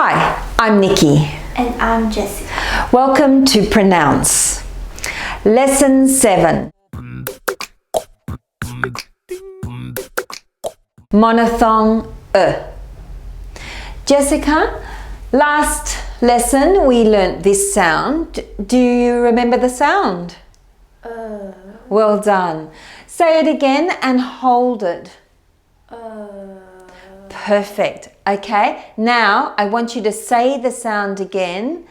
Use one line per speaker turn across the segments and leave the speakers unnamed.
Hi, I'm Nikki.
And I'm Jessica.
Welcome to Pronounce. Lesson 7. Monophthong Jessica, last lesson we learnt this sound. Do you remember the sound? Well done. Say it again and hold it. Perfect. Okay, now I want you to say the sound again.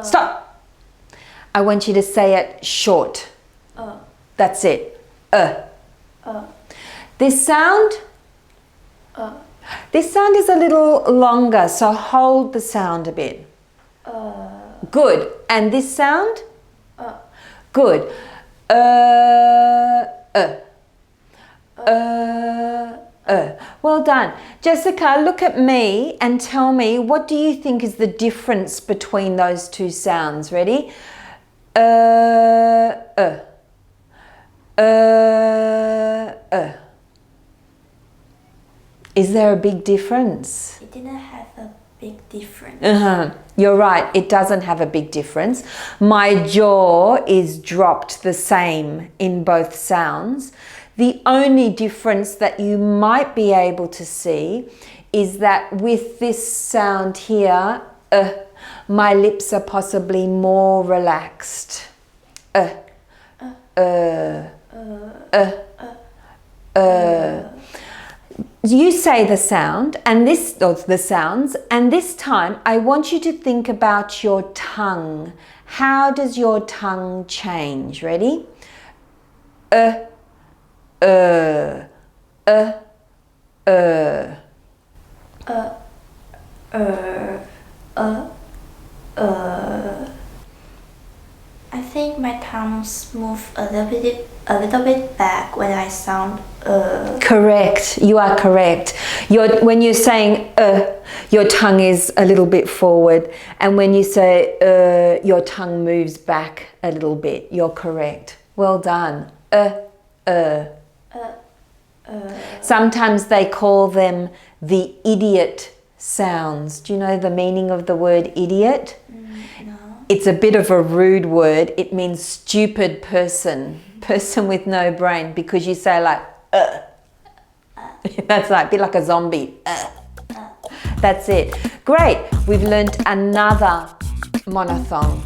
Stop. I want you to say it short. That's it. This sound is a little longer, so hold the sound a bit. Good. And this sound? Good. Well done. Jessica, look at me and tell me, what do you think is the difference between those two sounds? Ready? Is there a big difference?
It didn't have a big difference.
You're right, it doesn't have a big difference. My jaw is dropped the same in both sounds. The only difference that you might be able to see is that with this sound here, my lips are possibly more relaxed. You say the sound and the sounds, and this time I want you to think about your tongue. How does your tongue change? Ready?
I think my tongue moves a little bit back when I sound
Correct. You are correct. When you're saying your tongue is a little bit forward, and when you say your tongue moves back a little bit. You're correct. Well done. Sometimes they call them the idiot sounds. Do you know the meaning of the word idiot?
No.
It's a bit of a rude word. It means stupid person with no brain, because you say like that's like a bit like a zombie. That's it. Great. We've learnt another monophthong.